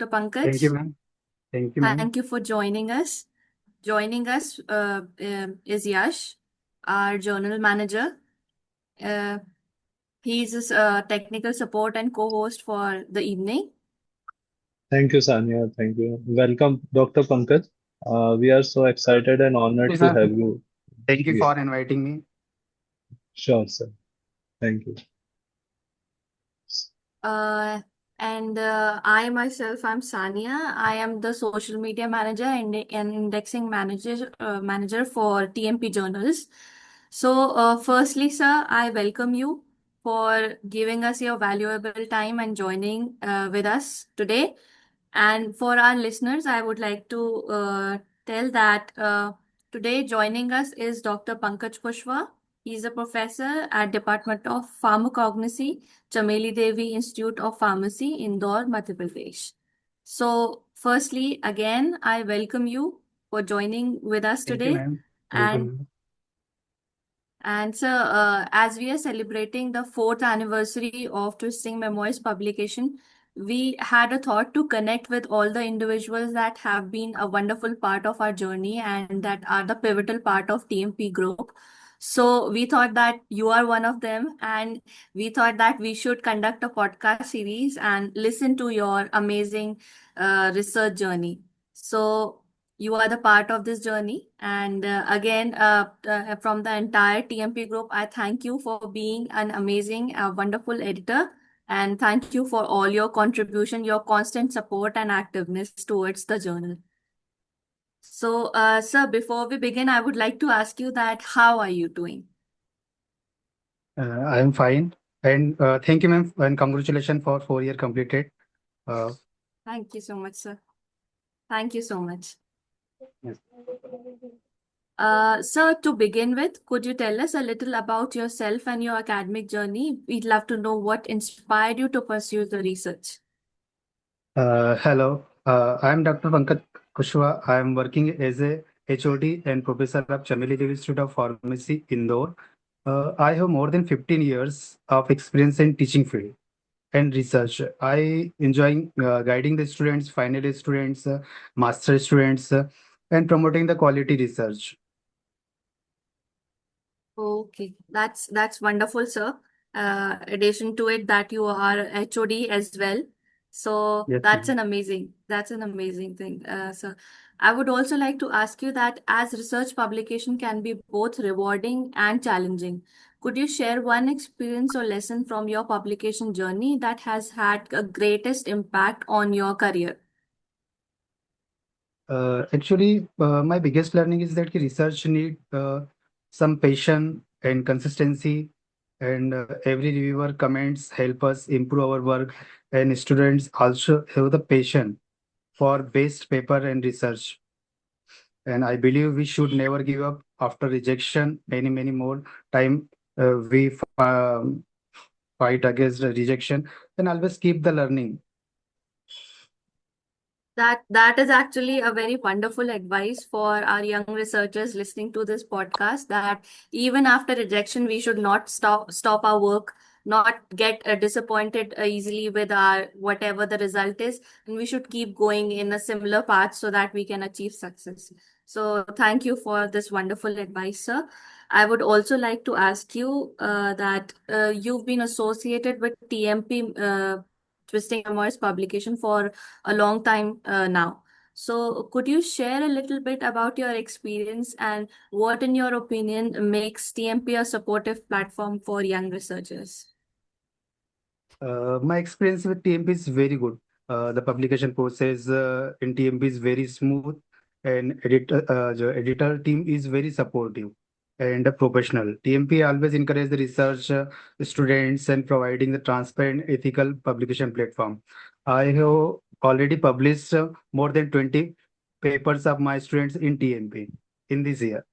Dr. Thank you, Pankaj. ma'am. Thank you, ma'am. Thank you for joining us. Joining us is Yash, our journal manager. Uh, he's technical support and co-host for the evening. Thank you, Sanya. Thank you. Welcome, Dr. Pankaj. We are so excited and Thank honored you, to sir. have you Thank you here. for inviting me. Sure, sir. Thank you. Uh, and I myself, I'm Sania. I am the social media manager and indexing manager for TMP journals. So, firstly, sir, I welcome you for giving us your valuable time and joining with us today. And for our listeners, I would like to tell that today joining us is Dr. Pankaj Pushwa. He's a professor at Department of Pharmacognosy, Chameli Devi Institute of Pharmacy, Indore, Madhya Pradesh. So, firstly, again, I welcome you for joining with us Thank you, today. ma'am. Thank you, And ma'am. so, as we are celebrating the fourth anniversary of Twisting Memoirs publication, we had a thought to connect with all the individuals that have been a wonderful part of our journey and that are the pivotal part of TMP group. So, we thought that you are one of them, and we thought that we should conduct a podcast series and listen to your amazing research journey. So, you are the part of this journey. And again, from the entire TMP group, I thank you for being an amazing, wonderful editor. And thank you for all your contribution, your constant support and activeness towards the journal. So, sir, before we begin, I would like to ask you that how are you doing? I am fine. And thank you, ma'am. And congratulations for 4 year completed. Uh, Thank you so much, sir. Thank you so much. yes. Sir, to begin with, could you tell us a little about yourself and your academic journey? We'd love to know what inspired you to pursue the research. Hello. I am Dr. Pankaj Kushwa. I am working as a HOD and professor of Chameli Devi Institute of Pharmacy, Indore. I have more than 15 years of experience in teaching field and research. I enjoy guiding the students, final year students, master students, and promoting the quality research. Okay, that's wonderful, sir. Addition to it, that you are HOD as well. So Yes, ma'am. that's an amazing thing. So I would also like to ask you that as research publication can be both rewarding and challenging. Could you share one experience or lesson from your publication journey that has had a greatest impact on your career? My biggest learning is that research need some patience and consistency, and every reviewer comments help us improve our work, and students also have the patience for best paper and research. And I believe we should never give up after rejection. Many more time we fight against the rejection, and always keep the learning. That is actually a very wonderful advice for our young researchers listening to this podcast, that even after rejection we should not stop our work, not get disappointed easily with our whatever the result is, and we should keep going in a similar path so that we can achieve success. So thank you for this wonderful advice, sir. I would also like to ask you that you've been associated with TMP Twisting Memoirs publication for a long time now. So, could you share a little bit about your experience and what, in your opinion, makes TMP a supportive platform for young researchers? My experience with TMP is very good. The publication process in TMP is very smooth, and the editor team is very supportive and professional. TMP always encourage the research students and providing the transparent, ethical publication platform. I have already published more than 20 papers of my students in TMP in this year.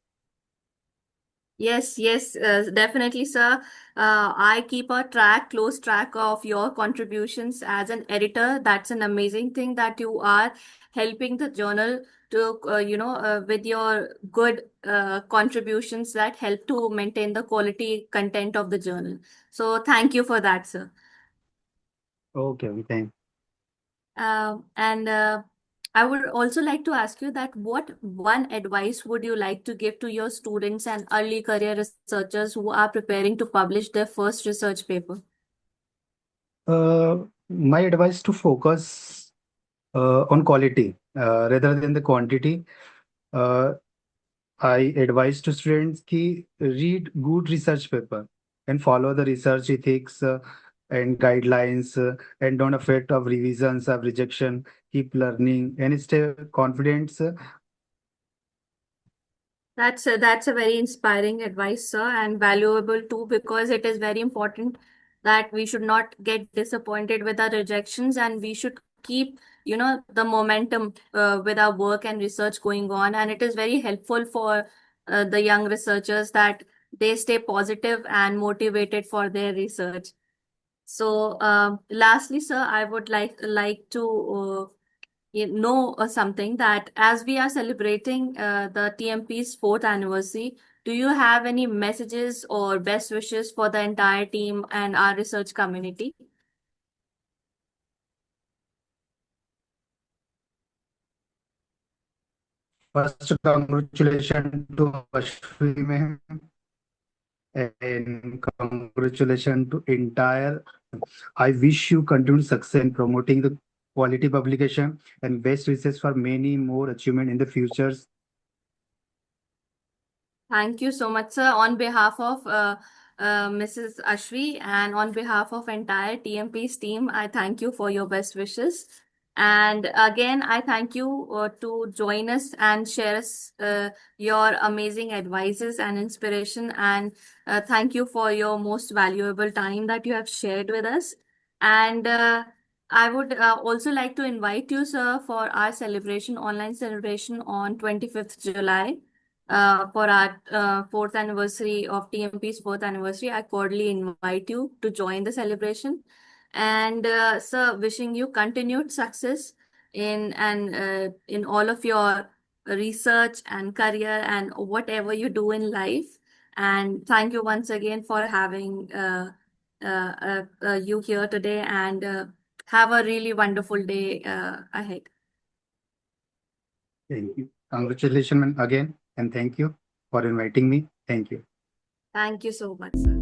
Yes, definitely, sir. I keep a close track of your contributions as an editor. That's an amazing thing that you are helping the journal to, with your good contributions that help to maintain the quality content of the journal. So, thank you for that, sir. Okay, thank. And I would also like to ask you that what one advice would you like to give to your students and early career researchers who are preparing to publish their first research paper? My advice to focus on quality rather than the quantity. Uh, I advise to students ki read good research paper and follow the research ethics and guidelines and don't affect of revisions of rejection. Keep learning and stay confident. That's a very inspiring advice, sir, and valuable too, because it is very important that we should not get disappointed with our rejections, and we should keep, the momentum with our work and research going on. And it is very helpful for the young researchers that they stay positive and motivated for their research. So, lastly, sir, I would like to know something that as we are celebrating the TMP's fourth anniversary, do you have any messages or best wishes for the entire team and our research community? First, congratulations to Ashwi ma'am and congratulations to entire. I wish you continued success in promoting the quality publication and best wishes for many more achievement in the futures. Thank you so much, sir. On behalf of Mrs. Ashwi and on behalf of entire TMP's team, I thank you for your best wishes. And again, I thank you to join us and share us your amazing advices and inspiration. And thank you for your most valuable time that you have shared with us. And I would also like to invite you, sir, for our celebration, online celebration on 25th July for our fourth anniversary of TMP's fourth anniversary. I cordially invite you to join the celebration. And sir, wishing you continued success in all of your research and career and whatever you do in life. And thank you once again for having you here today. And have a really wonderful day ahead. Thank you. Congratulations again and thank you for inviting me. Thank you. Thank you so much, sir.